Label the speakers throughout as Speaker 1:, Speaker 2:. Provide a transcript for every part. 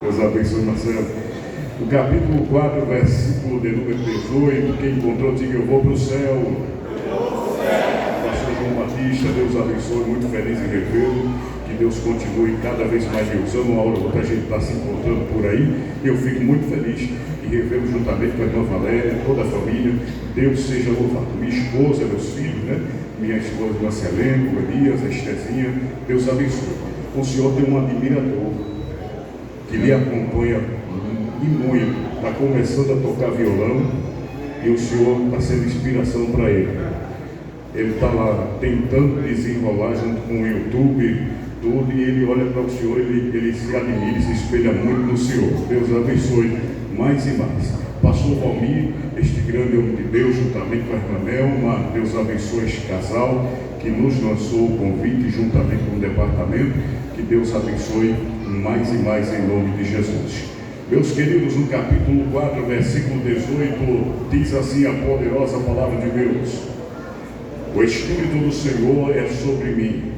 Speaker 1: Deus abençoe, Marcelo. O capítulo 4, versículo de número 18, quem encontrou, diga: eu vou para o céu. Pastor João Batista, Deus abençoe, muito feliz em revê-lo. Que Deus continue cada vez mais me usando. Uma hora ou outra a gente está se encontrando por aí. Eu fico muito feliz em revê-lo juntamente com a irmã Valéria, toda a família. Deus seja louvado. Minha esposa, meus filhos, né? Minha esposa, Marcelene, o Elias, a Estezinha. Deus abençoe. O Senhor tem um admirador que lhe acompanha e muito, está começando a tocar violão e o Senhor está sendo inspiração para ele. Ele está lá tentando desenrolar junto com o YouTube, tudo, e ele olha para o Senhor, ele se admira e se espelha muito no Senhor. Deus abençoe mais e mais. Pastor Valmir, este grande homem de Deus, juntamente com a irmã Nelma, Deus abençoe este casal que nos lançou o convite juntamente com o departamento. Que Deus abençoe mais e mais em nome de Jesus. Meus queridos, no capítulo 4, versículo 18, diz assim a poderosa palavra de Deus: o Espírito do Senhor é sobre mim,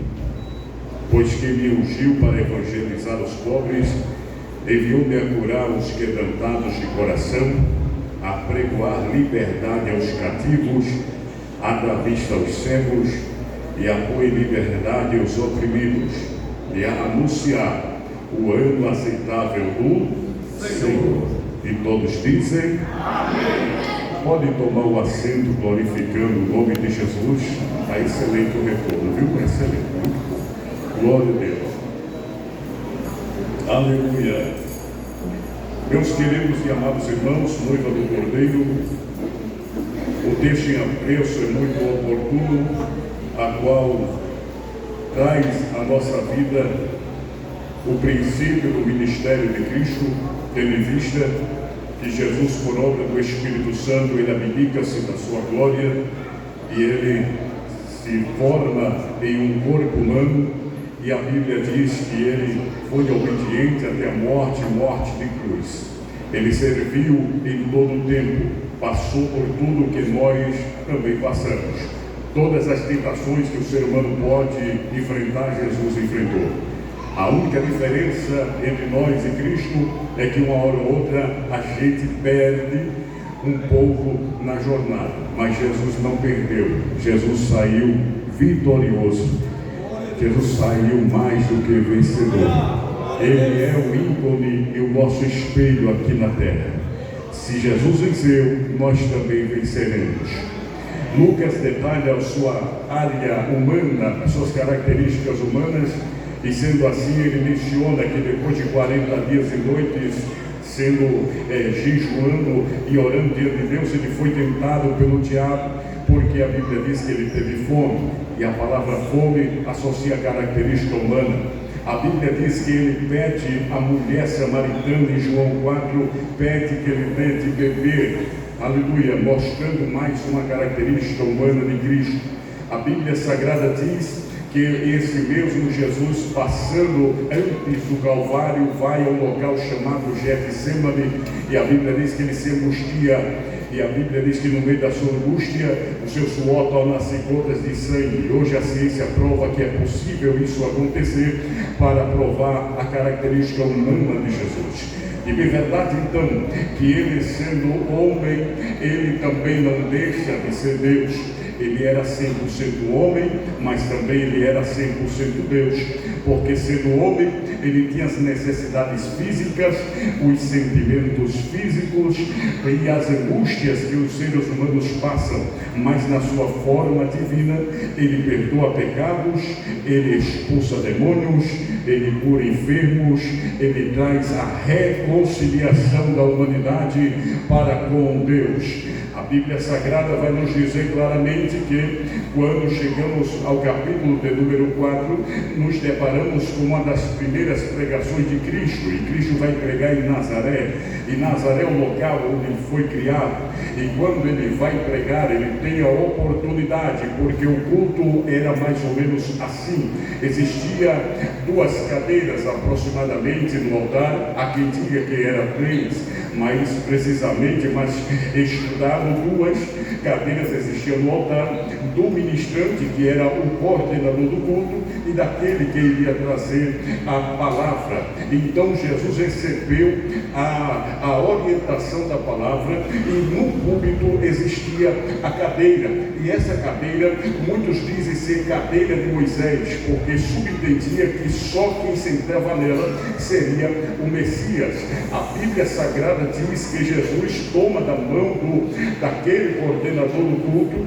Speaker 1: pois que me ungiu para evangelizar os pobres, enviou-me a curar os quebrantados de coração, a pregoar liberdade aos cativos, a dar vista aos cegos, e a pôr em liberdade os oprimidos, e a anunciar o ano aceitável do Senhor. E todos dizem amém. Pode tomar o assento glorificando o nome de Jesus. Está excelente o retorno, viu? Excelente, muito bom. Glória a Deus. Aleluia. Meus queridos e amados irmãos, noiva do Cordeiro, o texto em apreço é muito oportuno, a qual traz à nossa vida o princípio do ministério de Cristo, tendo em vista que Jesus, por obra do Espírito Santo, ele abdica-se da sua glória e ele se forma em um corpo humano, e a Bíblia diz que ele foi obediente até a morte de cruz. Ele serviu em todo o tempo, passou por tudo que nós também passamos. Todas as tentações que o ser humano pode enfrentar, Jesus enfrentou. A única diferença entre nós e Cristo é que uma hora ou outra a gente perde um pouco na jornada, mas Jesus não perdeu. Jesus saiu vitorioso. Jesus saiu mais do que vencedor. Ele é o ícone e o nosso espelho aqui na terra. Se Jesus venceu, nós também venceremos. Lucas detalha a sua área humana, as suas características humanas, e sendo assim ele menciona que depois de 40 dias e noites sendo jejuando e orando diante de Deus, ele foi tentado pelo diabo, porque a Bíblia diz que ele teve fome, e a palavra fome associa a característica humana. A Bíblia diz que ele pede à mulher samaritana em João 4, pede que ele tente beber. Aleluia, mostrando mais uma característica humana de Cristo. A Bíblia Sagrada diz que esse mesmo Jesus, passando antes do Calvário, vai a um local chamado Getsemane, e a Bíblia diz que ele se angustia, e a Bíblia diz que no meio da sua angústia, o seu suor torna-se gotas de sangue. Hoje a ciência prova que é possível isso acontecer, para provar a característica humana de Jesus. E é verdade então que ele, sendo homem, ele também não deixa de ser Deus. Ele era 100% homem, mas também ele era 100% Deus, porque sendo homem, ele tinha as necessidades físicas, os sentimentos físicos e as angústias que os seres humanos passam, mas na sua forma divina, ele perdoa pecados, ele expulsa demônios, ele cura enfermos, ele traz a reconciliação da humanidade para com Deus. A Bíblia Sagrada vai nos dizer claramente que quando chegamos ao capítulo de número 4, nos deparamos com uma das primeiras pregações de Cristo, e Cristo vai pregar em Nazaré, e Nazaré é o local onde ele foi criado, e quando ele vai pregar, ele tem a oportunidade, porque o culto era mais ou menos assim, existia 2 cadeiras aproximadamente no altar, há quem diga que era 3, mais precisamente, mas estudado, 2 cadeiras existiam no altar, do ministrante, que era o coordenador do culto, e daquele que iria trazer a palavra. Então Jesus recebeu a orientação da palavra, e no púlpito existia a cadeira, e essa cadeira, muitos dizem ser cadeira de Moisés, porque subentendia que só quem sentava nela seria o Messias. A Bíblia Sagrada diz que Jesus toma da mão daquele coordenador do culto,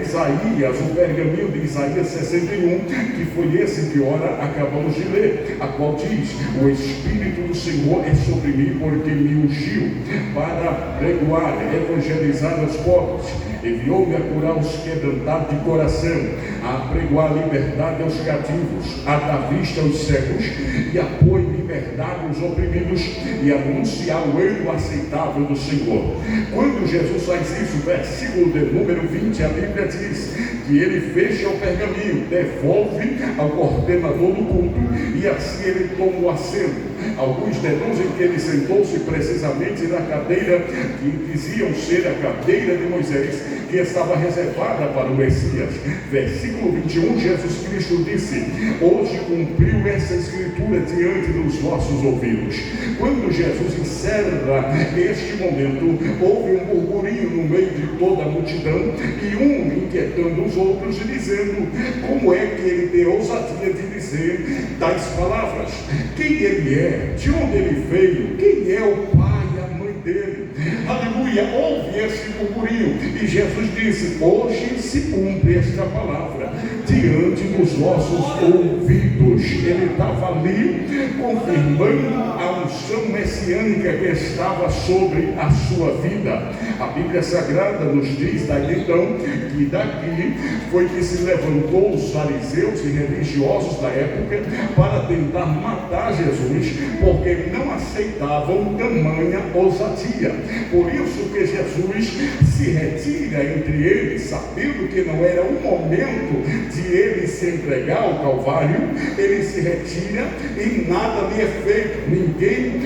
Speaker 1: Isaías, o pergaminho de Isaías 61, que foi esse que ora acabamos de ler, a qual diz: o Espírito do Senhor é sobre mim, porque me ungiu para pregoar, evangelizar os pobres, enviou-me a curar os quebrantados de coração, a pregoar liberdade aos cativos, a dar vista aos cegos, e a pôr em liberdade os oprimidos, e anunciar o ano aceitável do Senhor. Quando Jesus faz isso, versículo de número 20, a Bíblia diz que ele fecha o pergaminho, devolve ao coordenador do culto, e assim ele toma o assento. Alguns deduzem que ele sentou-se precisamente na cadeira que diziam ser a cadeira de Moisés, que estava reservada para o Messias. Versículo 21, Jesus Cristo disse: hoje cumpriu essa escritura diante dos vossos ouvidos. Quando Jesus encerra este momento, houve um burburinho no meio de toda a multidão, e um inquietando os outros, dizendo: como é que ele tem ousadia de dizer tais palavras? Quem ele é? De onde ele veio? Quem é o pai e a mãe dele? Aleluia! Houve esse burburinho, e Jesus disse: hoje se cumpre esta palavra diante dos vossos ouvidos. Ele estava ali confirmando a unção messiânica que estava sobre a sua vida. A Bíblia Sagrada nos diz daí então que daqui foi que se levantou os fariseus e religiosos da época para tentar matar Jesus, porque não aceitavam tamanha ousadia. Por isso que Jesus se retira entre eles, sabendo que não era o momento de ele se entregar ao Calvário. Ele se retira e nada lhe é feito. Ninguém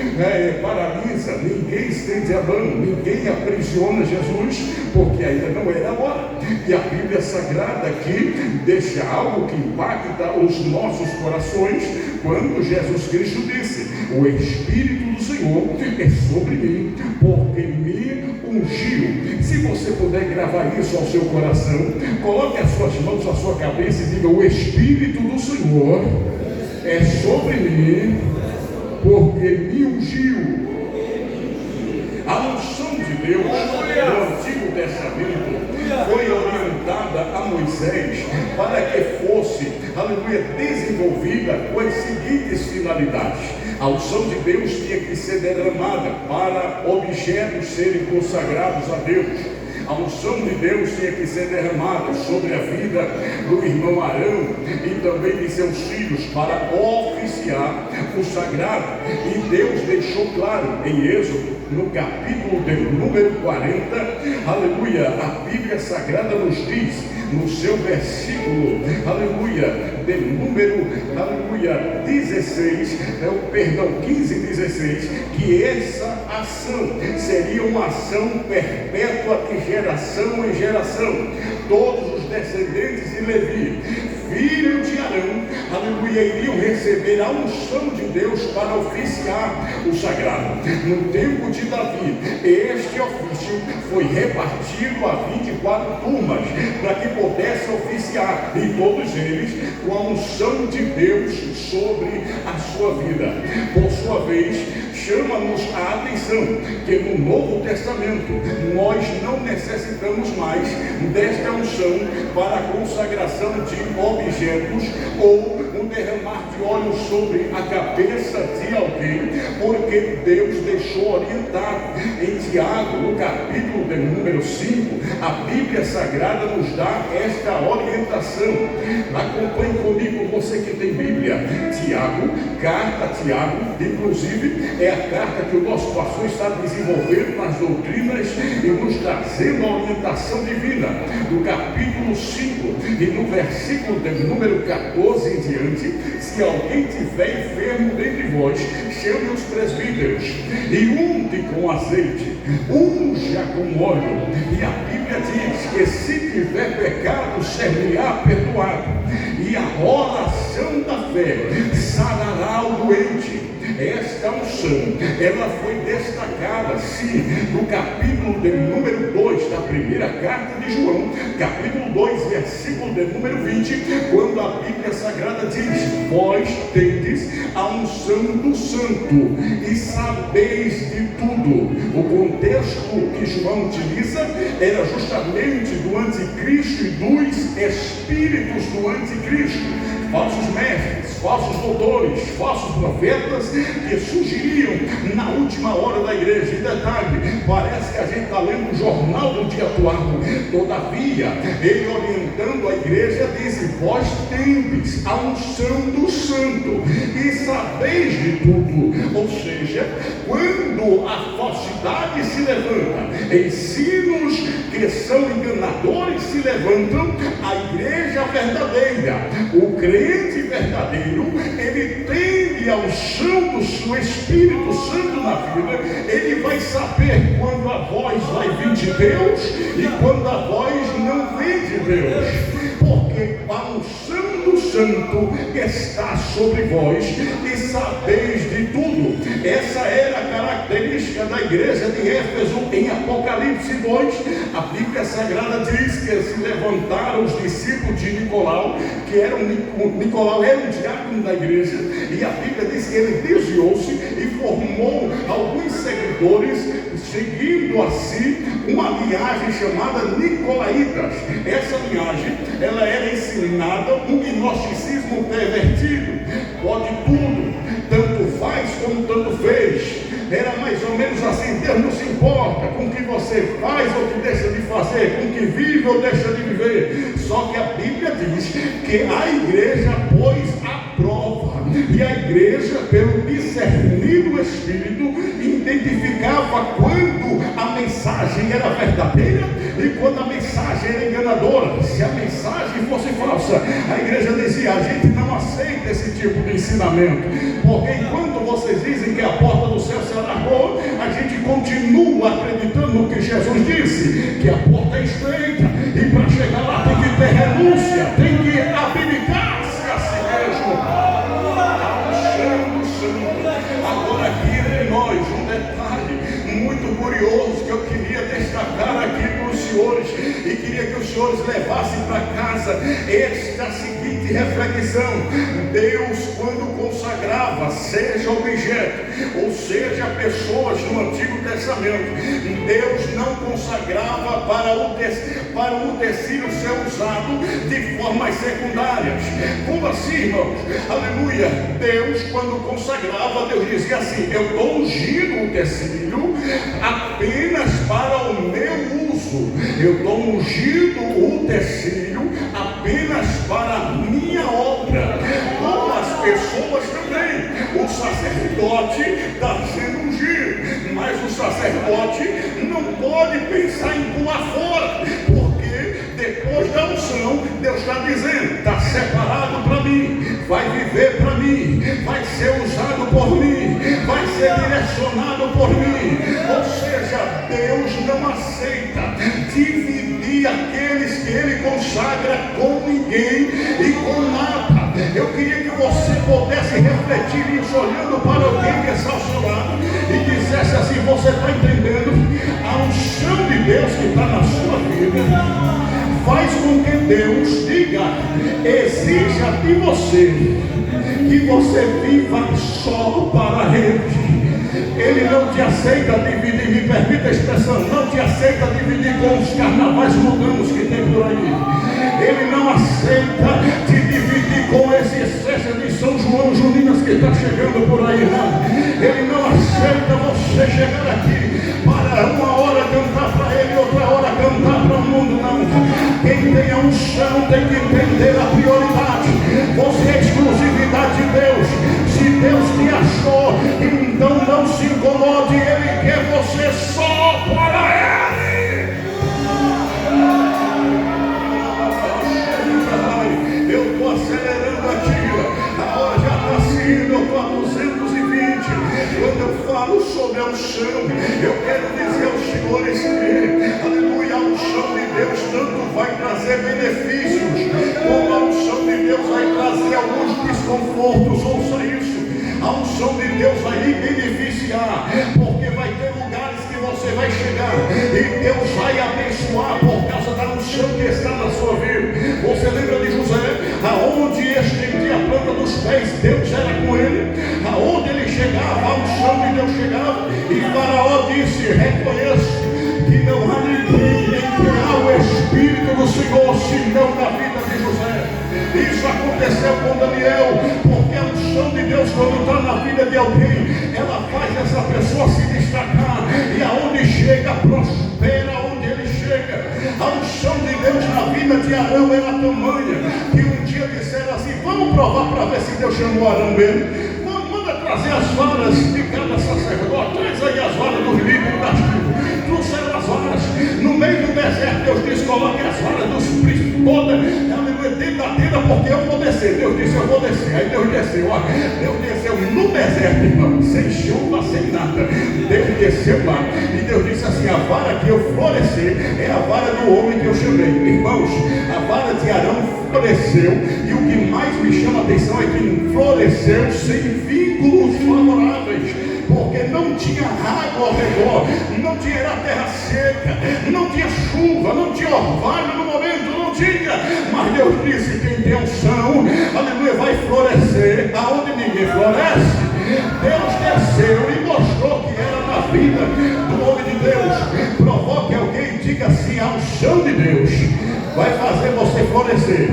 Speaker 1: paralisa, ninguém estende a mão, ninguém aprisiona Jesus, porque ainda não era a hora. E a Bíblia Sagrada aqui deixa algo que impacta os nossos corações, quando Jesus Cristo disse: o Espírito do Senhor é sobre mim, porque me ungiu. Se você puder gravar isso ao seu coração, coloque as suas mãos à sua cabeça e diga: o Espírito do Senhor é sobre mim, porque me ungiu. A unção de Deus no Antigo Testamento foi orientada a Moisés para que fosse, aleluia, desenvolvida com as seguintes finalidades. A unção de Deus tinha que ser derramada para objetos serem consagrados a Deus. A unção de Deus tinha que ser derramada sobre a vida do irmão Arão e também de seus filhos, para oficiar o sagrado. E Deus deixou claro em Êxodo, no capítulo de número 40, aleluia, a Bíblia Sagrada nos diz, no seu versículo, aleluia, de número, aleluia, 16, 15 e 16, que essa ação seria uma ação perpétua de geração em geração. Todos os descendentes de Levi, filho de Arão, aleluia, iriam receber a unção de Deus para oficiar o sagrado. No tempo de Davi, este ofício foi repartido a 24 turmas, para que pudesse oficiar, e todos eles com a unção de Deus sobre a sua vida. Por sua vez, chama-nos a atenção que no Novo Testamento nós não necessitamos mais desta unção para a consagração de objetos ou um derramar de óleo sobre a cabeça de alguém, porque Deus deixou orientado em Tiago, no capítulo de número 5, a Bíblia Sagrada nos dá esta orientação. Acompanhe comigo, você que tem Bíblia. Tiago, carta a Tiago, inclusive é a carta que o nosso pastor está desenvolvendo nas doutrinas e nos trazendo a orientação divina. No capítulo 5 e no versículo de número 14 em diante: se alguém tiver enfermo dentre vós, chame os presbíteros e unte com azeite, unja com óleo. E a Bíblia diz que se tiver pecado, ser-lhe-á perdoado. E e a oração da fé sarará o doente. Esta unção, ela foi destacada, sim, no capítulo de número 2 da primeira carta de João, capítulo 2, versículo de número 20, quando a Bíblia Sagrada diz: vós tendes a unção do santo e sabeis de tudo. O contexto que João utiliza era justamente do anticristo e dos espíritos do anticristo. Falsos mestres, falsos doutores, falsos profetas que surgiriam na última hora da igreja. E detalhe, parece que a gente está lendo o jornal do dia atual. Todavia, ele orientando a igreja diz: vós tendes a unção do santo e sabeis de tudo. Ou seja, quando a falsidade se levanta, ensinos que são enganadores se levantam, a igreja verdadeira, o crente verdadeiro, ele tende a unção do seu Espírito Santo na vida. Ele vai saber quando a voz vai vir de Deus e quando a voz não vem de Deus, porque a unção do santo está sobre vós e sabeis de tudo. Essa era a característica da igreja de Éfeso. Em Apocalipse 2, a Bíblia Sagrada diz que se levantaram os discípulos de Nicolau, que Nicolau era um diácono da igreja, e a Bíblia diz que ele desviou-se e formou alguns seguidores, seguindo a si uma linhagem chamada Nicolaitas. Essa linhagem, ela era ensinada um gnosticismo pervertido. Pode tudo, tanto faz como tanto fez. Era mais ou menos assim: Deus não se importa com o que você faz ou que deixa de fazer, com o que vive ou deixa de viver. Só que a Bíblia diz que a igreja pôs a prova, e a igreja, pelo discernir do Espírito, identificava quando a mensagem era verdadeira e quando a mensagem era enganadora. Se a mensagem fosse falsa, a igreja dizia: a gente não aceita esse tipo de ensinamento, porque enquanto vocês dizem que a porta do céu se alargou, a gente continua acreditando no que Jesus disse, que a porta é estreita, e para chegar lá tem que ter renúncia, tem que abdicar-se a si mesmo. Agora aqui entre nós, um detalhe muito curioso que eu queria destacar aqui para os senhores, e queria que os senhores levassem para casa esta seguinte reflexão: Deus, quando consagrava, seja objeto, ou seja, pessoas no Antigo Testamento, Deus não consagrava para o tecido ser usado de formas secundárias. Como assim, irmãos? Aleluia! Deus, quando consagrava, Deus dizia assim: eu estou ungindo o tecido apenas para o meu uso. Eu estou ungindo o tecido apenas para a minha obra. Como as pessoas também. O sacerdote está sendo ungido, mas o sacerdote não pode pensar em pular fora, porque depois da unção, Deus está dizendo: está separado para mim, vai viver para mim, vai ser usado por mim, vai ser direcionado por mim. Ou seja, Deus não aceita dividir aqueles que Ele consagra com ninguém e com nada. Eu queria que você pudesse refletir isso olhando para alguém que está ao seu lado e dissesse assim: você está entendendo? A unção de Deus que está na sua vida faz com que Deus diga, exija de você que você viva só para Ele. Ele não te aceita dividir, me permita a expressão, não te aceita dividir com os carnavais mundanos que tem por aí. Ele não aceita te dividir com esse festa de São João Juninas que está chegando por aí, não. Ele não aceita você chegar aqui para uma hora cantar para Ele, outra hora cantar para o mundo, não. Quem tem a unção tem que entender a prioridade. Você é exclusividade de Deus. Se Deus te achou, então não se incomode, Ele quer você só para Ele. Eu estou acelerando aqui, a hora já está seguindo, eu estou a 220. Quando eu falo sobre a unção, eu quero dizer aos senhores que, aleluia, a unção de Deus tanto vai trazer benefícios, como a unção de Deus vai alguns desconfortos, ouça isso. A unção de Deus vai lhe beneficiar, porque vai ter lugares que você vai chegar e Deus vai abençoar por causa da unção que está na sua vida. Você lembra de José? Aonde estendia a planta dos pés, Deus era com ele. Aonde ele chegava, a unção de Deus chegava. E Faraó disse: reconheço que não há ninguém em quem há o Espírito do Senhor, senão na vida de José. Isso aconteceu com Daniel, porque a unção de Deus, quando está na vida de alguém, ela faz essa pessoa se destacar, e aonde chega, prospera onde ele chega. A unção de Deus na vida de Arão era tamanha, que um dia disseram assim: vamos provar para ver se Deus chamou Arão mesmo. Manda trazer as varas de cada sacerdote, traz aí as varas dos líderes das tribos. Trouxeram as varas, no meio do deserto Deus disse: coloque as varas dos príncipes todas, aleluia, dentro da tenda, porque eu vou descer. Deus disse: eu vou descer. Aí Deus desceu, ó, Deus desceu no deserto, irmão, sem chuva, sem nada. Deus desceu lá, e Deus disse assim: a vara que eu florescer é a vara do homem que eu chamei. Irmãos, a vara de Arão floresceu, e o que mais me chama a atenção é que floresceu sem vínculos favoráveis, porque não tinha água ao redor, não tinha, era terra seca, não tinha chuva, não tinha orvalho no momento, não tinha. Mas Deus disse: quem tem unção, aleluia, vai florescer aonde ninguém floresce. Deus desceu e mostrou que era na vida do homem de Deus. Provoque alguém e diga assim: a unção de Deus vai fazer você florescer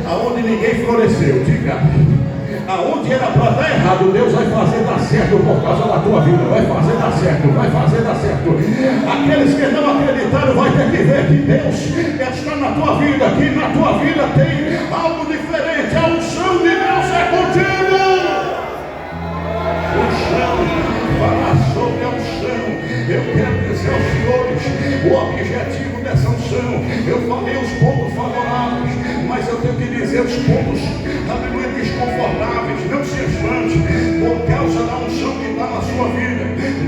Speaker 1: aonde ninguém floresceu. Diga: aonde era para dar errado, Deus vai fazer dar certo por causa da tua vida. Vai fazer dar certo, vai fazer dar certo. Aqueles que não acreditaram vai ter que ver que Deus está na tua vida, que na tua vida tem algo diferente. A unção de Deus é contigo. Unção, falar sobre a unção. Eu quero dizer aos senhores o objetivo dessa unção. Eu falei os pontos favoráveis, mas eu tenho que dizer os pontos, aleluia, desconfortáveis. Não se espante por causa da unção que está na sua vida.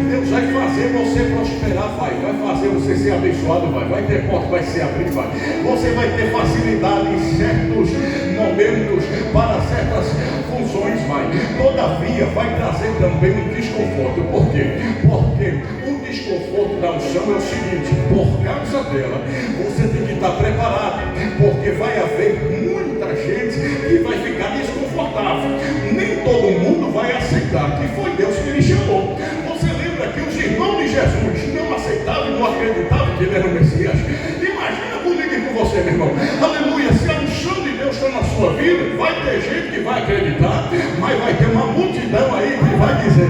Speaker 1: Deus vai fazer você prosperar, vai fazer você ser abençoado, vai ter porta, vai se abrir, vai. Você vai ter facilidade em certos momentos para certas funções, vai. Todavia vai trazer também um desconforto. Por quê? Porque o desconforto da unção é o seguinte: por causa dela você tem que estar preparado, porque vai haver muita gente que vai ficar desconfortável. Nem todo mundo vai aceitar que foi Deus que lhe chamou. Você lembra que os irmãos de Jesus não aceitavam e não acreditavam que ele era o Messias? Imagina comigo e com você, meu irmão. Aleluia, se a unção de Deus está na sua vida, vai ter gente que vai acreditar, mas vai ter uma multidão aí que vai dizer: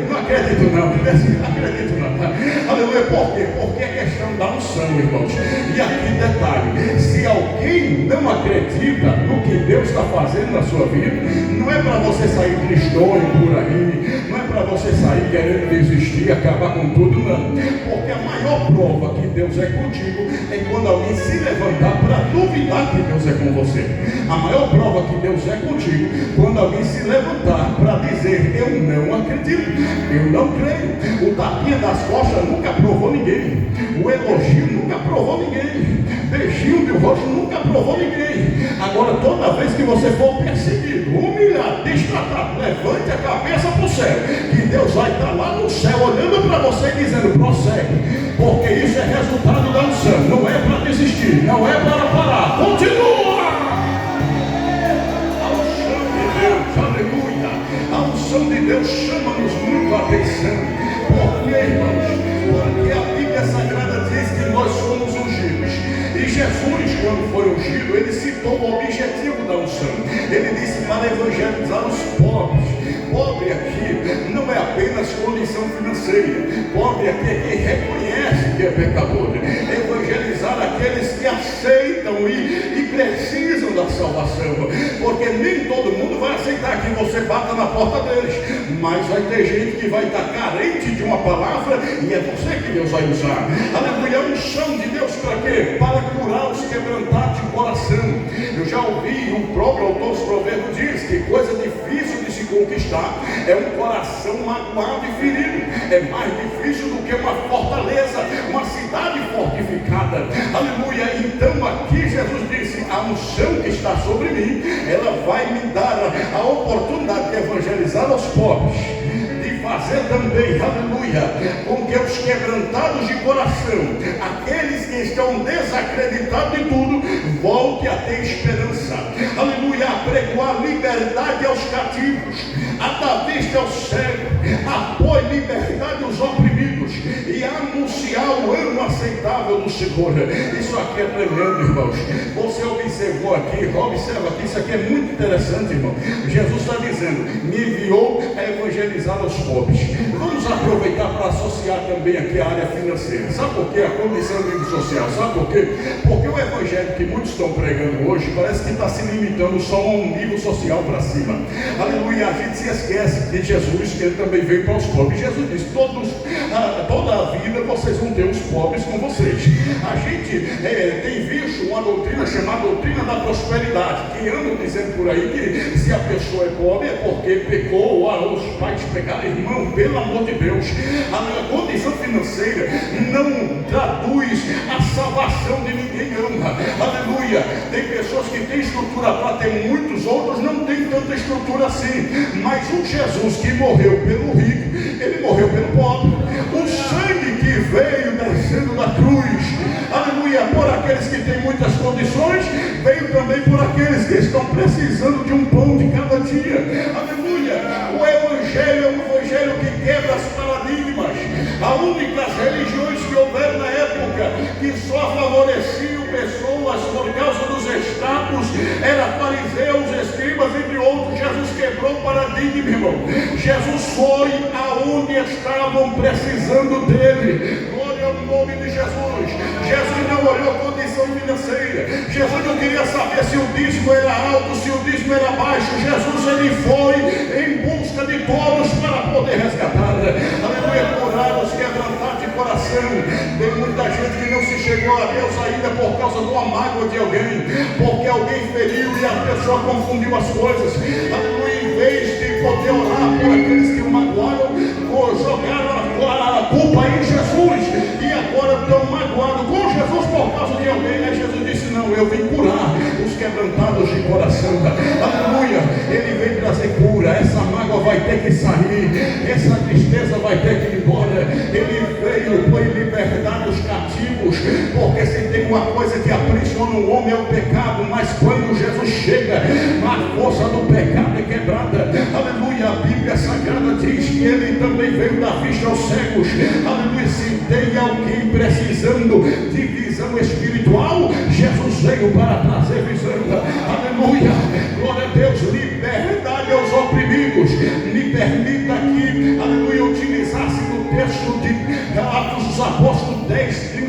Speaker 1: não acredito não, não acredito não. Aleluia, por quê? Porque é questão da unção, irmãos. E aqui detalhe: se alguém não acredita no que Deus está fazendo na sua vida, não é para você sair tristonho por aí, não é para você sair querendo desistir, acabar com tudo, não. Porque a maior prova que Deus é contigo é quando alguém se levantar para duvidar que Deus é com você. A maior prova que Deus é contigo quando alguém se levantar para dizer: eu não acredito, eu não creio. O tapinha das costas nunca provou ninguém, o elogio nunca provou ninguém, beijinho de rosto nunca provou ninguém. Agora, toda vez que você for perseguido, humilhado, destratado, levante a cabeça para o céu, que Deus vai estar lá no céu olhando para você e dizendo: prossegue, porque isso é resultado da unção. Não é para desistir, não é para parar, continua. A unção de Deus, aleluia, a unção de Deus chama-nos muito a atenção. Por quê, irmãos? Porque a Bíblia Sagrada diz que nós somos ungidos. E Jesus, quando foi ungido, ele citou o objetivo da unção. Ele disse: para evangelizar os pobres. Pobre aqui não é apenas condição financeira. Pobre aqui é quem reconhece que é pecador. Evangelizar aqueles que aceitam e precisam da salvação. Porque nem todo mundo vai aceitar que você bata na porta deles. Mas vai ter gente que vai estar carente de uma palavra, e é você que Deus vai usar. Aleluia, a unção de Deus para quê? Para curar os quebrantados de coração. Eu já ouvi, o próprio autor dos Provérbios diz que coisa difícil de se conquistar. É um coração magoado e ferido. É mais difícil do que uma fortaleza, uma cidade fortificada. Aleluia. Então aqui Jesus disse: a unção que está sobre mim, ela vai me dar a oportunidade de evangelizar aos pobres, fazer também, aleluia, com que os quebrantados de coração, aqueles que estão desacreditados de tudo, volte a ter esperança, aleluia, a pregoar liberdade aos cativos, a dar vista aos cegos, apoie liberdade aos oprimidos e anunciar o ano aceitável do Senhor. Isso aqui é tremendo, irmãos. Você observou aqui, observa aqui, isso aqui é muito interessante, irmão. Jesus está dizendo: me enviou a evangelizar os pobres. Vamos aproveitar para associar também aqui a área financeira. Sabe por quê? A condição de social. Sabe por quê? Porque o evangelho que muitos estão pregando hoje parece que está se limitando só a um nível social para cima. Aleluia. A gente se esquece de Jesus, que ele também veio para os pobres. Jesus disse: toda a vida vocês vão ter os pobres com vocês. A gente tem visto uma doutrina chamada doutrina da prosperidade, que andam dizendo por aí que se a pessoa é pobre é porque pecou ou os pais pecaram. Irmão, pelo amor de Deus, a condição financeira não traduz a salvação de ninguém, ama. Aleluia. Tem pessoas que têm estrutura para ter muitos, outros não têm tanta estrutura assim. Mas o Jesus que morreu pelo rico, ele morreu pelo pobre. O sangue que veio descendo da cruz, aleluia, por aqueles que têm muitas condições, veio também por aqueles que estão precisando de um pão de cada dia. Aleluia. O evangelho é um evangelho que quebra as paradigmas. As únicas religiões que houveram na época que só favoreciam pessoas por causa dos status eram fariseus, escribas, entre outros. Jesus quebrou o paradigma, irmão. Jesus foi aonde estavam precisando dele. Glória ao nome de Jesus. Jesus não olhou condição financeira. Jesus não queria saber se o dízimo era alto, se o dízimo era baixo. Jesus, ele foi em busca de todos para poder resgatar. Aleluia. Curar os quebrantados de coração. Tem muita gente que não se chegou a Deus ainda por causa de uma mágoa de alguém, porque alguém feriu e a pessoa confundiu as coisas. Aleluia. Em vez de poder orar por aqueles que o magoaram, jogaram a culpa em Jesus e agora estão magoados com Jesus por causa de alguém. Aí Jesus disse: não, eu vim curar os quebrantados de coração. Aleluia. Ele veio trazer cura. Essa mágoa vai ter que sair, essa tristeza vai ter que ir embora. Ele veio pôr em liberdade os cativos, porque se tem uma coisa que aprisiona o homem é o pecado, mas quando Jesus chega, a força do pecado é quebrada. Aleluia. A Bíblia Sagrada diz que ele também veio dar vista aos cegos. Aleluia. Se tem alguém precisando de visão espiritual, Jesus veio para trazer visão. Aleluia. Glória a Deus. Liberdade aos oprimidos. Me permita aqui, aleluia, utilizar-se no texto de Atos dos Apóstolos 10:38.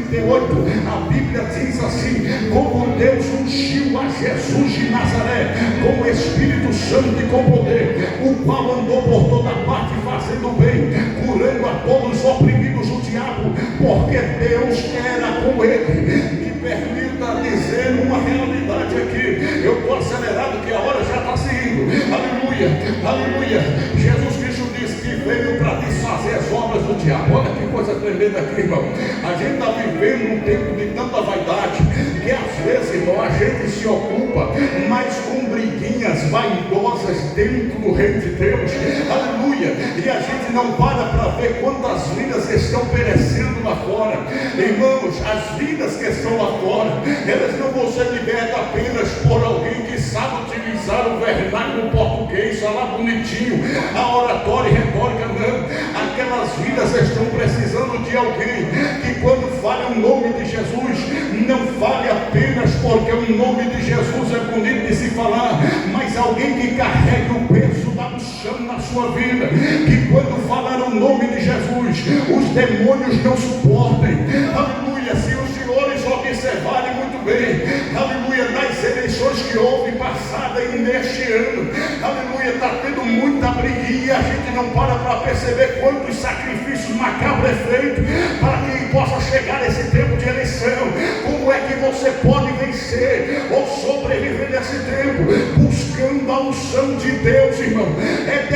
Speaker 1: A Bíblia diz assim: como Deus ungiu a Jesus de Nazaré com o Espírito Santo e com poder, o qual andou por toda parte fazendo bem, curando a todos os oprimidos do diabo, porque Deus era com ele. Me permita dizer uma realidade aqui. Eu estou acelerado que a hora já está se indo. Aleluia, aleluia. Jesus Cristo disse que veio para desfazer as obras do diabo. Olha que coisa tremenda aqui, irmão. A gente está vivendo um tempo de tanta vaidade que às vezes, irmão, a gente se ocupa mais com briguinhas vaidosas dentro do reino de Deus. Aleluia. E a gente não para ver quantas vidas estão perecendo lá fora. Irmãos, as vidas que estão lá fora, elas não vão ser libertas apenas por alguém que sabe utilizar o vernáculo português, falar bonitinho, a oratória e retórica, não. Aquelas vidas estão precisando de alguém que, quando fale o nome de Jesus, não fale apenas porque o nome de Jesus é bonito de se falar, mas alguém que carregue o peso da unção na sua vida, que quando falar o nome de Jesus, os demônios não suportem. Aleluia. Se os senhores observarem muito bem, aleluia, nas eleições que houve passada e neste ano, aleluia, está tendo muita briguinha e a gente não para perceber quantos sacrifícios macabros é feito para que possa chegar esse tempo de eleição. Como é que você pode vencer ou sobreviver nesse tempo? Buscando a unção de Deus, irmão. É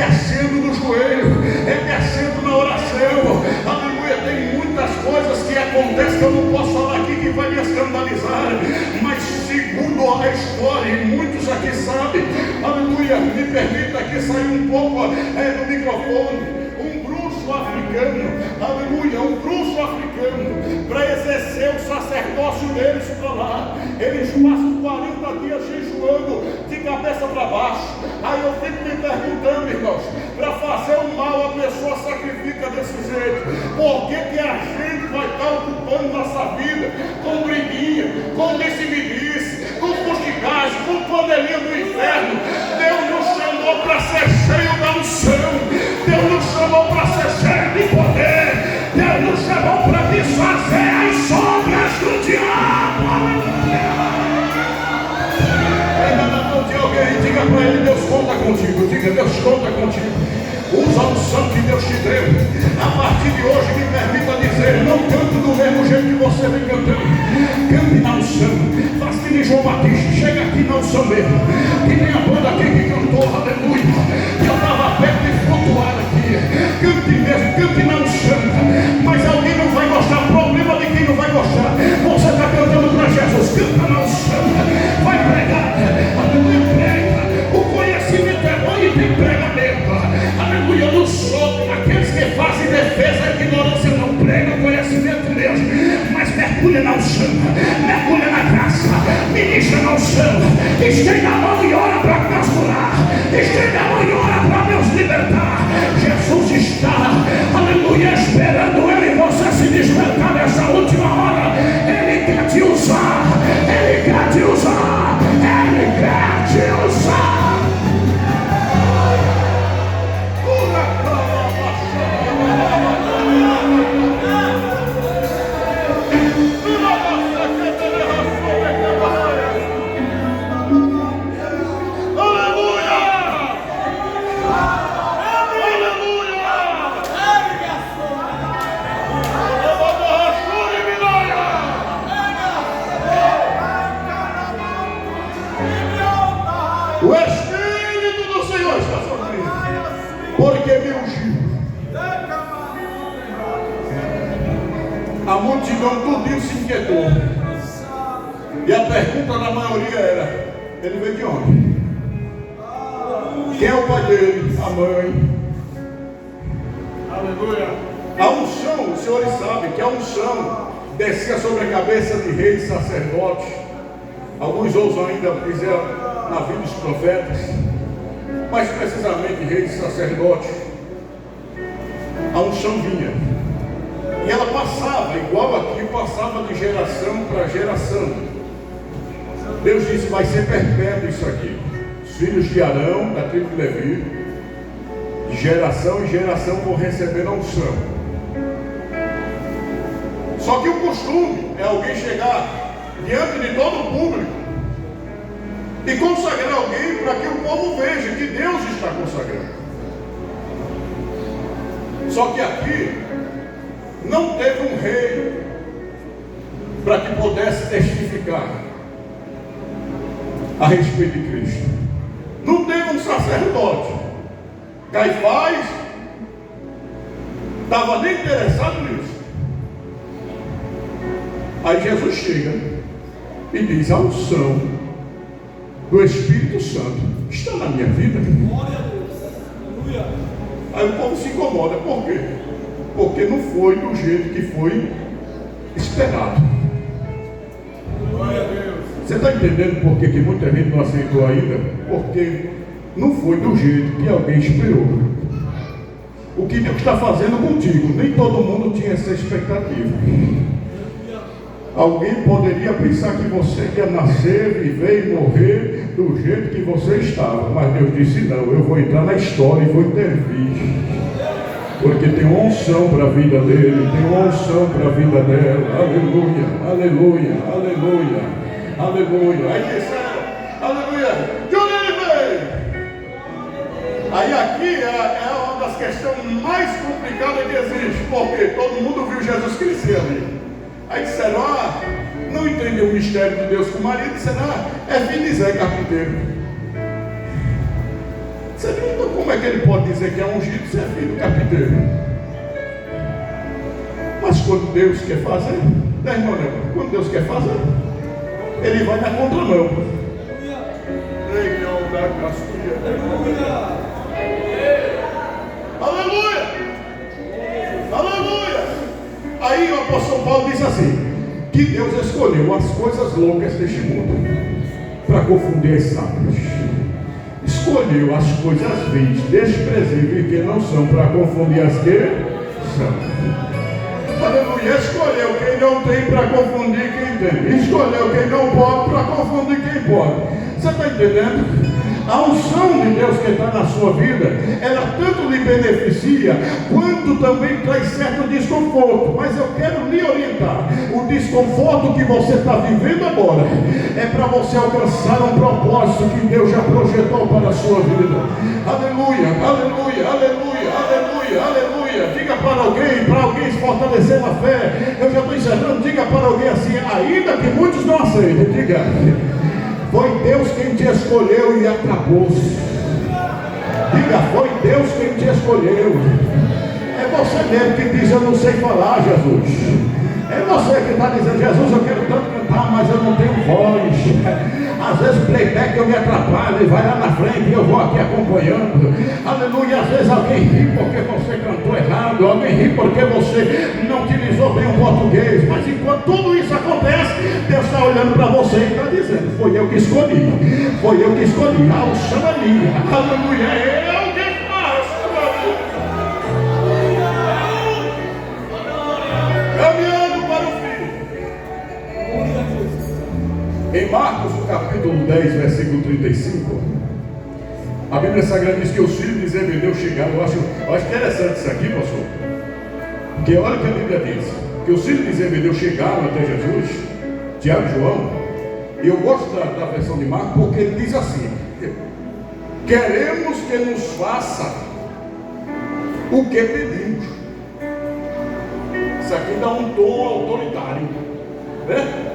Speaker 1: história, e muitos aqui sabem, aleluia, me permita que saia um pouco do microfone. Um bruxo africano, aleluia, um bruxo africano, para exercer o sacerdócio deles para lá, eles passam 40 dias jejuando de cabeça para baixo. Aí eu fico me perguntando, irmãos, para fazer o mal a pessoa sacrifica desse jeito. Por que a gente vai estar ocupando nossa vida com briguinha, com disse-me-disse, com fustigagem, com panelinha do inferno? Deus nos chamou para ser cheio da unção. Deus nos chamou para ser cheio de poder. Deus nos chamou para desfazer as sombras do diabo. Ainda na mão de alguém, diga para ele: Deus conta contigo. Diga: Deus conta contigo. Usa a unção que Deus te deu. A partir de hoje, me permita dizer: não canto do mesmo jeito que você vem cantando. Cante na unção. Faz que nem João Batista. Chega aqui na unção mesmo. Que nem a banda aqui que cantou, aleluia. Eu estava perto de flutuar aqui. Cante mesmo, cante na unção. Mas alguém não vai gostar. Problema de quem não vai gostar. Você está cantando para Jesus. Canta na unção. Vai pregar. Aleluia, prega. O conhecimento é bom e tem pregamento. Aleluia, eu não sou aqueles que fazem defesa da ignorância, não prega o conhecimento mesmo, mas mergulha na unção, mergulha na graça, ministra na unção, estende a mão e ora para nos curar, estende a mão e ora para nos libertar. Jesus está, aleluia, esperando eu e você se despertar nessa última hora. Ele quer te usar, Ele quer te usar, Ele quer te usar. O Espírito do Senhor está sobre mim, porque me ungiu. A multidão tudinho se inquietou. E a pergunta da maioria era: ele veio de onde? Quem é o pai dele? A mãe. Aleluia. A unção, os senhores sabem que a unção descia sobre a cabeça de reis e sacerdotes. Alguns ousam ainda dizer na vida dos profetas, mas precisamente reis e sacerdotes. A unção vinha e ela passava, igual aqui, passava de geração para geração. Deus disse: vai ser perpétuo isso aqui. Os filhos de Arão, da tribo de Levi, de geração em geração vão receber a unção. Só que o costume é alguém chegar diante de todo o público e consagrar alguém para que o povo veja que Deus está consagrando. Só que aqui não teve um rei para que pudesse testificar a respeito de Cristo. Não teve um sacerdote. Caifás estava nem interessado nisso. Aí Jesus chega e diz: a unção do Espírito Santo está na minha vida. Glória a Deus. Aleluia. Aí o povo se incomoda. Por quê? Porque não foi do jeito que foi esperado. Glória a Deus. Você está entendendo por que muita gente não aceitou ainda? Porque não foi do jeito que alguém esperou. O que Deus está fazendo contigo, nem todo mundo tinha essa expectativa. Alguém poderia pensar que você ia nascer, viver e morrer do jeito que você estava, mas Deus disse: não, eu vou entrar na história e vou intervir, porque tem uma unção para a vida dele, tem uma unção para a vida dela. Aleluia, aleluia, aleluia, aleluia. Aí disseram: aleluia, de onde ele veio? Aí aqui é uma das questões mais complicadas que existe, porque todo mundo viu Jesus crescer ali. Aí disseram: não entendeu o mistério de Deus com Maria. Disseram: é filho de Zé carpinteiro. Disseram: então como é que ele pode dizer que é ungido se é filho do carpinteiro? Mas quando Deus quer fazer, né, irmão, quando Deus quer fazer, Ele vai na contramão. Aleluia! Aleluia! Aí o apóstolo Paulo diz assim: que Deus escolheu as coisas loucas deste mundo para confundir as sábias. Escolheu as coisas vis, desprezíveis que não são, para confundir as que são. Aleluia! Escolheu quem não tem para confundir quem tem. Escolheu quem não pode para confundir quem pode. Você está entendendo? A unção de Deus que está na sua vida, ela tanto lhe beneficia, quanto também traz certo desconforto. Mas eu quero lhe orientar: o desconforto que você está vivendo agora é para você alcançar um propósito que Deus já projetou para a sua vida. Aleluia, aleluia, aleluia, aleluia, aleluia. Diga para alguém se fortalecer na fé. Eu já estou encerrando. Diga para alguém assim, ainda que muitos não aceitem, diga: foi Deus quem te escolheu e acabou. Diga: foi Deus quem te escolheu. É você mesmo que diz: eu não sei falar, Jesus. É você que está dizendo: Jesus, eu quero tanto cantar, mas eu não tenho voz. Às vezes playback eu me atrapalho e vai lá na frente e eu vou aqui acompanhando. Aleluia. Às vezes alguém ri porque você cantou errado, alguém ri porque você não utilizou bem o português. Mas enquanto tudo isso acontece, Deus está olhando para você e está dizendo: foi eu que escolhi. Foi eu que escolhi. A unção é minha. Aleluia. Eu que faço. Caminhando para o fim. Em Marcos, no capítulo 10, versículo 35, a Bíblia Sagrada diz que os filhos de Zebedeu chegaram. Eu acho interessante isso aqui, pastor. Porque olha o que a Bíblia diz: que os filhos de Zebedeu chegaram até Jesus, Tiago e João. E eu gosto da versão de Marcos, porque ele diz assim: queremos que nos faça o que pedimos. Isso aqui dá um tom autoritário, né?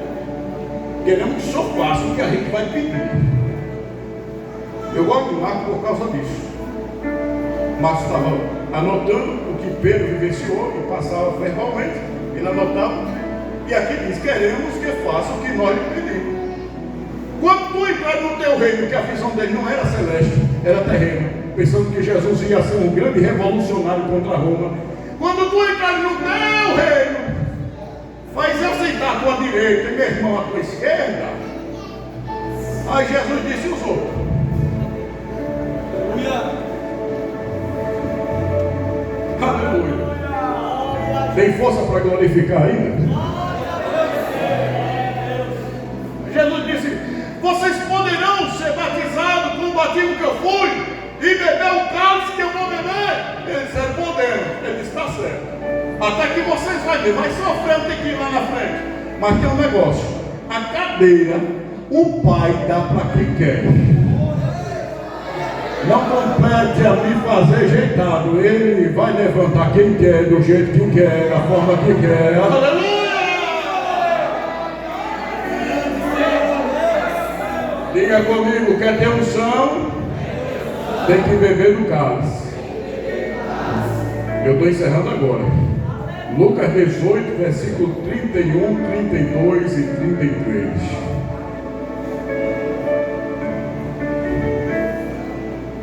Speaker 1: Queremos que o Senhor faça o que a gente vai pedir. Eu gosto de Marcos por causa disso. Marcos estava anotando o que Pedro vivenciou e passava verbalmente. Ele anotava. E aqui diz: queremos que faça o que nós lhe pedimos. Quando tu entrar no teu reino, que a visão dele não era celeste, era terreno, pensando que Jesus ia ser um grande revolucionário contra Roma. Quando tu entrar no teu reino, faz eu sentar à tua direita e meu irmão à tua esquerda. Aí Jesus disse: os outros. Aleluia. Tem força para glorificar ainda? Jesus disse: vocês poderão ser batizados com o batismo que eu fui e beber o cálice que eu vou beber? Ele disse: podemos. Ele disse: está certo. Até que vocês vão ver, vai sofrer, tem que ir lá na frente. Mas tem um negócio: a cadeira, o Pai dá para quem quer. Não compete a mim fazer jeitado. Ele vai levantar quem quer, do jeito que quer, da forma que quer. Aleluia! Diga comigo: quer ter unção, tem que beber do cálice. Eu estou encerrando agora. Lucas 18, versículo 31, 32 e 33.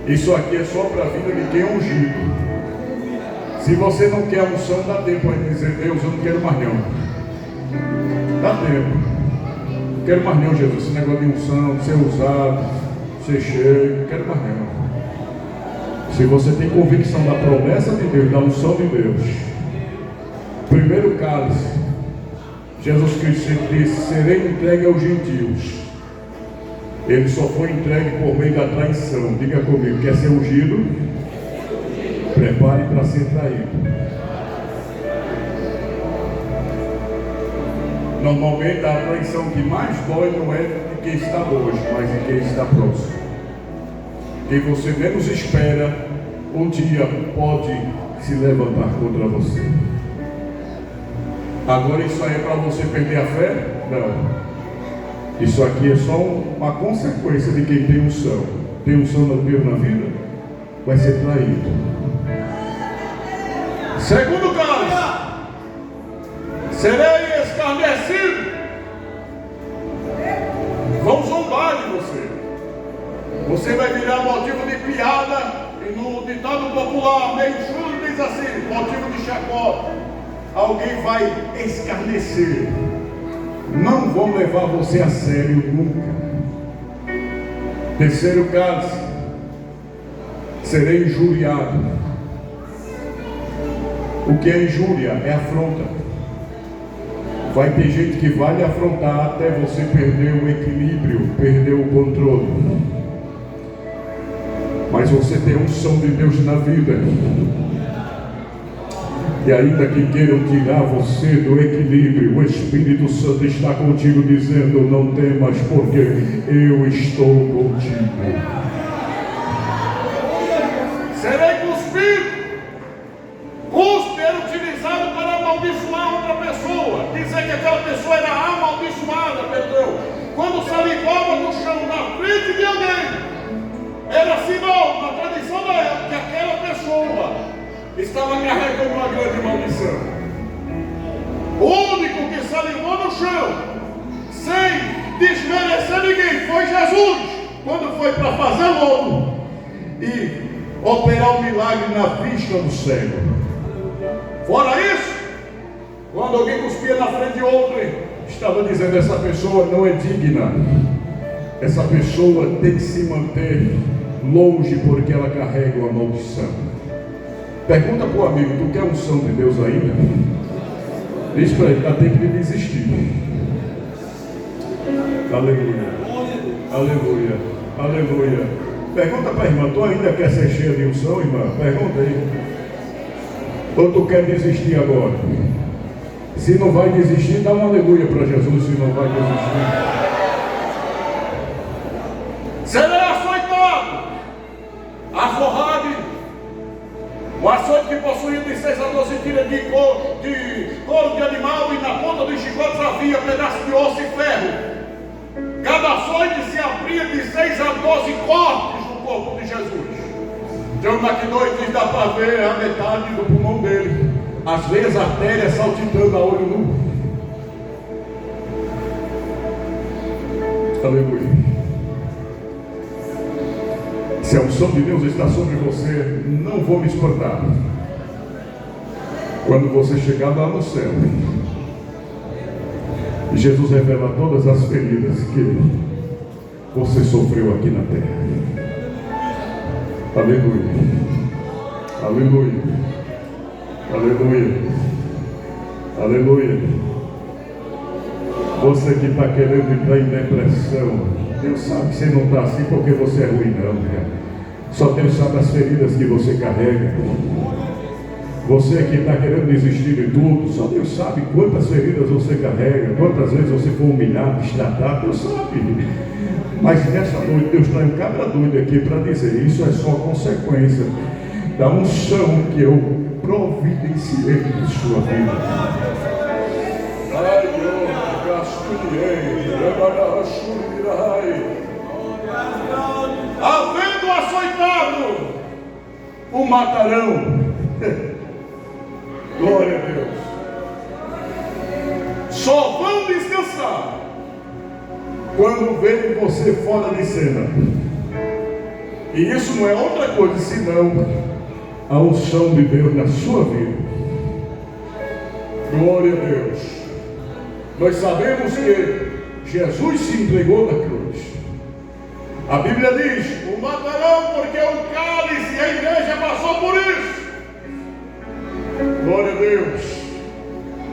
Speaker 1: Isso aqui é só para a vida de quem é ungido. Se você não quer unção, dá tempo de dizer: Deus, eu não quero mais não. Dá tempo. Não quero mais não, Jesus. Esse negócio de unção, de ser usado, ser cheio, não quero mais não. Se você tem convicção da promessa de Deus, da unção de Deus, primeiro cálice, Jesus Cristo disse: serei entregue aos gentios. Ele só foi entregue por meio da traição. Diga comigo: quer ser ungido? Prepare para ser traído. Normalmente a traição que mais dói não é de quem está longe, mas de quem está próximo. Quem você menos espera, um dia pode se levantar contra você. Agora isso aí é para você perder a fé? Não. Isso aqui é só uma consequência de quem tem unção. Tem unção na vida? Vai ser traído. Segundo cálice: serei escarnecido. Vão zombar de você.
Speaker 2: Você vai virar motivo de piada. E no ditado popular, meio chulo, diz assim, motivo de chacota. Alguém vai escarnecer. Não vão levar você a sério nunca. Terceiro caso, serei injuriado. O que é injúria? É afronta. Vai ter gente que vai lhe afrontar até você perder o equilíbrio, perder o controle. Mas você tem a unção de Deus na vida. E ainda que queiram tirar você do equilíbrio, o Espírito Santo está contigo dizendo: não temas, porque eu estou contigo. Serei cuspido. Cuspe era utilizado para amaldiçoar outra pessoa, dizer que aquela pessoa era amaldiçoada, perdão. Quando salivava no chão na frente de alguém, era sinal, na tradição da época, que aquela pessoa estava carregando uma grande maldição. O único que salivou no chão, sem desmerecer ninguém, foi Jesus, quando foi para fazer lodo e operar um milagre na vista do cego. Fora isso, quando alguém cuspia na frente de outro, estava dizendo: essa pessoa não é digna, essa pessoa tem que se manter longe porque ela carrega uma maldição. Pergunta para o amigo: tu quer unção de Deus ainda? Diz para ele: dá tempo de desistir. Aleluia, aleluia, aleluia. Pergunta para a irmã: tu ainda quer ser cheia de unção, irmã? Pergunta aí. Ou tu quer desistir agora? Se não vai desistir, dá um aleluia para Jesus. Se não vai desistir, será açoitado, aforrado. O açoite que possuía de 6 a 12 tiras de couro de animal, e na ponta dos chicotes havia pedaço de osso e ferro. Cada açoite se abria de 6 a 12 cortes no corpo de Jesus. John McDowell diz: dá para ver a metade do pulmão dele, as veias artérias saltitando a olho nu. Aleluia. Se a unção de Deus está sobre você, não vou me espantar quando você chegar lá no céu e Jesus revela todas as feridas que você sofreu aqui na terra. Aleluia, aleluia, aleluia, aleluia. Você que está querendo entrar em depressão, Deus sabe que você não está assim porque você é ruim, não, né? Só Deus sabe as feridas que você carrega. Você que está querendo desistir de tudo, só Deus sabe quantas feridas você carrega, quantas vezes você foi humilhado, destratado, Deus sabe. Mas nessa noite Deus está em cabra doido aqui para dizer: isso é só consequência da unção que eu providenciei em sua vida. Ai, havendo açoitado, o matarão. Glória a Deus. Só vão descansar quando verem você fora de cena. E isso não é outra coisa senão a unção de Deus na sua vida. Glória a Deus. Nós sabemos que Jesus se entregou na cruz. A Bíblia diz: o matarão, porque o cálice e a igreja passou por isso. Glória a Deus.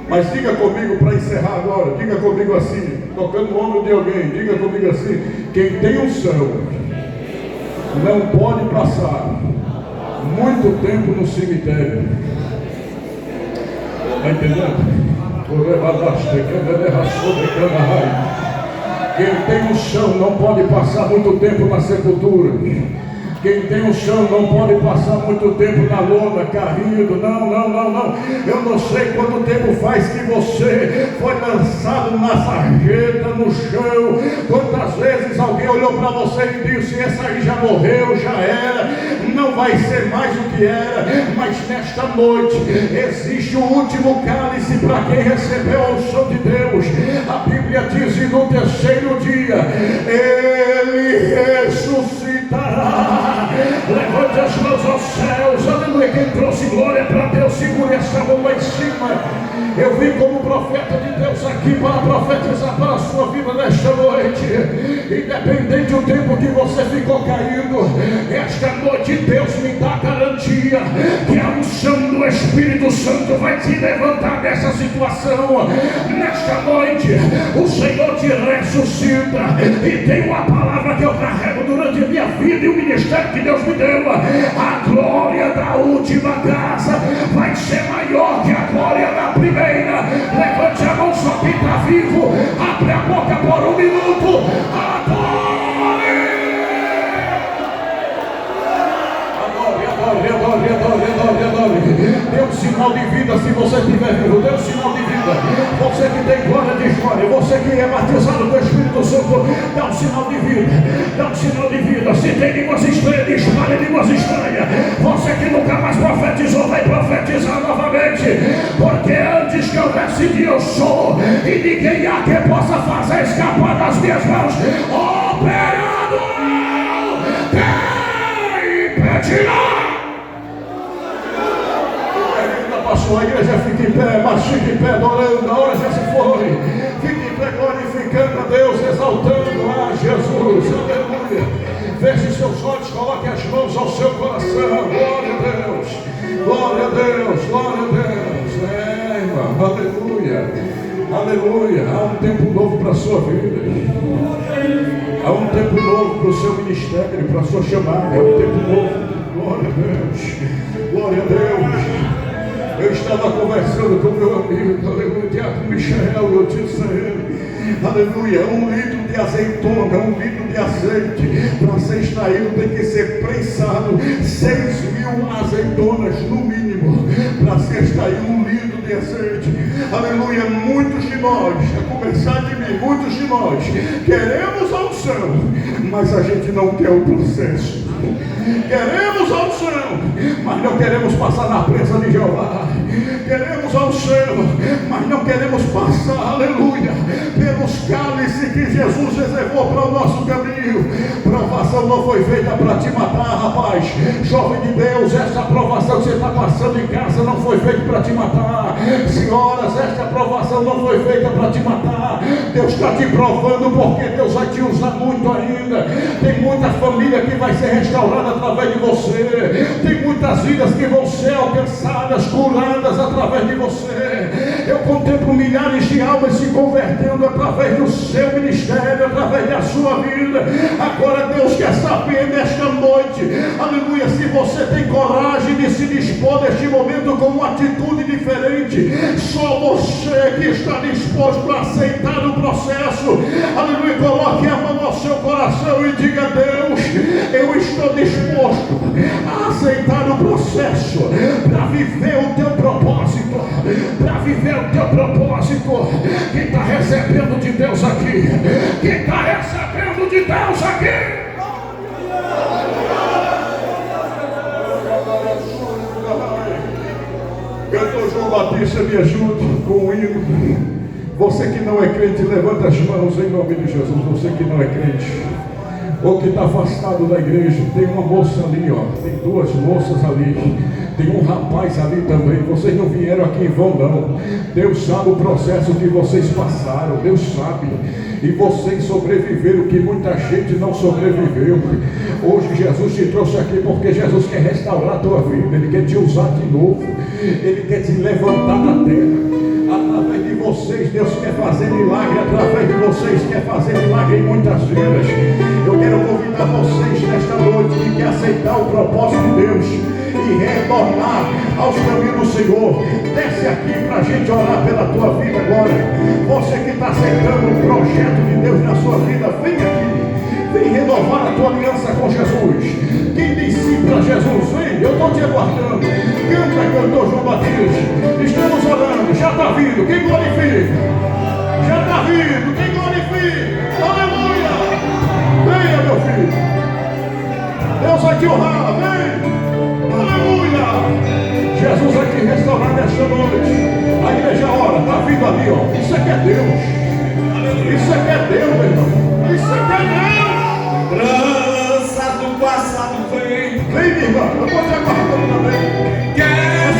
Speaker 2: Mas diga comigo para encerrar agora, diga comigo assim, tocando no ombro de alguém, diga comigo assim: quem tem unção não pode passar muito tempo no cemitério. Está entendendo? Quem tem unção não pode passar muito tempo na sepultura. Quem tem um chão não pode passar muito tempo na lona, caído. Não. Eu não sei quanto tempo faz que você foi lançado na sarjeta, no chão. Quantas vezes alguém olhou para você e disse: essa aí já morreu, já era, não vai ser mais o que era. Mas nesta noite existe o último cálice para quem recebeu a unção de Deus. A Bíblia diz: e no terceiro dia ele ressuscitará. glória para Deus. Segure essa mão lá em cima. Eu vim como profeta de Deus aqui para profetizar para a sua vida nesta noite. Independente do tempo que você ficou caído, esta noite Deus me dá garantia que a unção do Espírito Santo vai te levantar dessa situação. Nesta noite o Senhor te ressuscita. E tem uma palavra que eu carrego durante a minha vida e o ministério que Deus me deu. A glória da última casa vai ser maior que a glória da primeira. Levante a mão só quem está vivo. Abre a boca por um minuto. Adore! Dê um sinal de vida se você estiver vivo. Dê um sinal de vida. Você que tem glória de história, você que é batizado do Espírito Santo, dá um sinal de vida. Dá um sinal de vida. Se tem línguas estranhas, dispare línguas estranhas. Você que nunca mais profetizou, vai profetizar novamente. Porque antes que eu decidi, eu sou. E ninguém há que possa fazer escapar das minhas mãos. Operador, quem impedirá? A igreja fica em pé, mas fica em pé adorando. A hora já se foi. Fique em pé glorificando a Deus, exaltando a Jesus. Aleluia. Feche seus olhos, coloque as mãos ao seu coração. Glória a Deus, glória a Deus, glória a Deus. Irmão, aleluia, aleluia. Há um tempo novo para a sua vida. Há um tempo novo para o seu ministério, para a sua chamada. Há um tempo novo. Glória a Deus, glória a Deus. Eu estava conversando com meu amigo, aleluia, Diácono Michael, eu disse a ele, aleluia, 1 litro de azeitona, 1 litro de azeite, para ser extraído tem que ser prensado 6.000 azeitonas no mínimo, para ser extraído 1 litro de azeite. Aleluia, muitos de nós, a começar de mim, muitos de nós, queremos a unção, mas a gente não quer o processo. Queremos a unção, mas não queremos passar na presença de Jeová. Queremos a unção, mas não queremos passar, aleluia, pelos cálices que Jesus reservou para o nosso caminho. Provação não foi feita para te matar, rapaz. Jovem de Deus, essa provação que você está passando em casa não foi feita para te matar. Senhoras, esta provação não foi feita para te matar. Deus está te provando, porque Deus vai te usar muito ainda. Tem muita família que vai ser restaurada através de você. Tem muitas vidas que vão ser alcançadas, curadas através de você. Eu contemplo milhares de almas se convertendo através do seu ministério, através da sua vida. Agora Deus quer saber nesta noite, aleluia, se você tem coragem de se dispor neste momento com uma atitude diferente. Só você que está disposto a aceitar o processo. Aleluia, coloque a mão ao seu coração e diga: Deus, eu estou disposto a aceitar o processo para viver o teu propósito, para viver o teu propósito. Quem está recebendo de Deus aqui? Quem está recebendo de Deus aqui? Cantor João Batista, me ajude com o hino. Você que não é crente, levanta as mãos em nome de Jesus. Você que não é crente, ou que está afastado da igreja, tem uma moça ali, ó, tem 2 moças ali, tem um rapaz ali também. Vocês não vieram aqui em vão, não. Deus sabe o processo que vocês passaram, Deus sabe, e vocês sobreviveram que muita gente não sobreviveu. Hoje Jesus te trouxe aqui porque Jesus quer restaurar a tua vida. Ele quer te usar de novo, Ele quer te levantar da terra. Através de vocês, Deus quer fazer milagre. Através de vocês, quer fazer milagre em muitas vidas. Eu quero convidar vocês nesta noite que quer aceitar o propósito de Deus e retornar aos caminhos do Senhor. Desce aqui para a gente orar pela tua vida agora. Você que está aceitando o projeto de Deus na sua vida, vem aqui. Vem renovar a tua aliança com Jesus. Quem diz sim para Jesus, vem, eu estou te aguardando. Canta, cantor João Batista. Estamos orando, já está vindo, quem glorifica? Já está vindo, quem glorifica? Aleluia! Venha, meu filho. Deus vai te honrar, vem. Aleluia! Jesus vai te restaurar nesta noite. A igreja ora, está vindo ali, ó. Isso aqui é Deus. Isso aqui é Deus, meu irmão. Isso aqui é Deus.
Speaker 3: Trança do passado vem.
Speaker 2: Vem, minha irmã, eu vou te aguardando também.
Speaker 3: Quer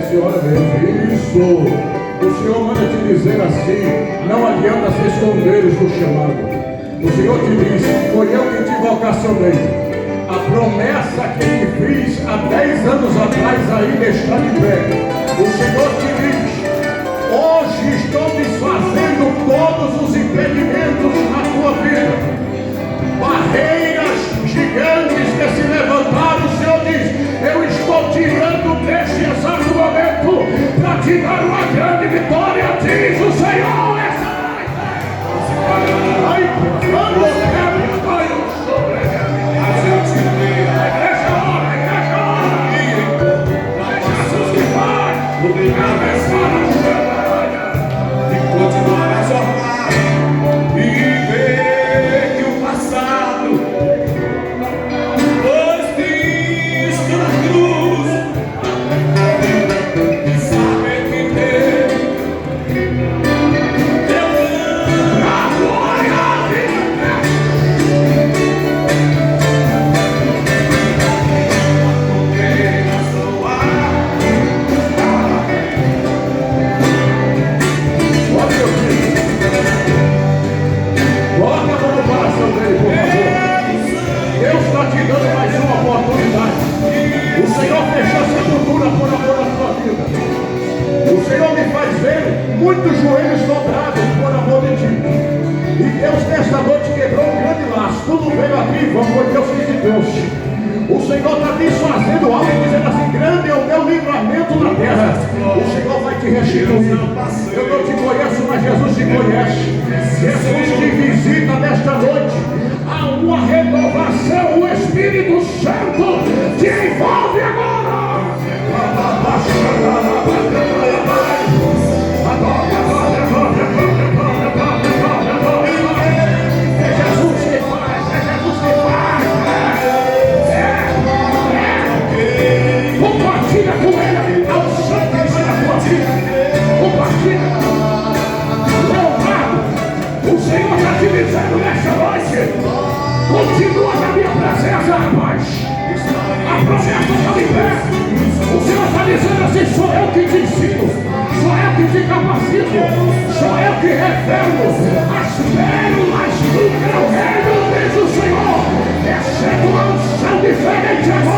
Speaker 2: Direciona mesmo. Isso. O Senhor manda te dizer assim: não adianta se esconder do chamado. O Senhor te diz: foi eu que te vocacionei. A promessa que te fiz há 10 anos atrás ainda está de pé. O Senhor te diz: hoje estou desfazendo todos os impedimentos na tua vida. Barreiras gigantes que se levantaram, o Senhor diz: eu estou tirando deste exato momento para te dar uma grande vitória, diz o Senhor. Essa noite,
Speaker 3: continuar a jornada e ver que o passado foi Cristo na cruz, e saber que Deus a glória a vida.
Speaker 2: muitos joelhos dobrados por amor de ti. E Deus nesta noite quebrou um grande laço. Tudo veio aqui, foi Deus que te trouxe. O Senhor está desfazendo algo, dizendo assim: grande é o meu livramento na terra. O Senhor vai te restituir. Eu não te conheço, mas Jesus te conhece. Jesus te visita nesta noite. Há uma renovação. O Espírito Santo te envolve agora. Compartilha com ele ao sangue da tua vida. Compartilha. Louvado. O Senhor está te dizendo nesta noite: continua na minha presença, rapaz. A promessa está em pé. O Senhor está dizendo assim: sou eu que te ensino, sou eu que te capacito, sou eu que revelo as pérolas do meu reino, diz o Senhor. Receba uma unção diferente agora.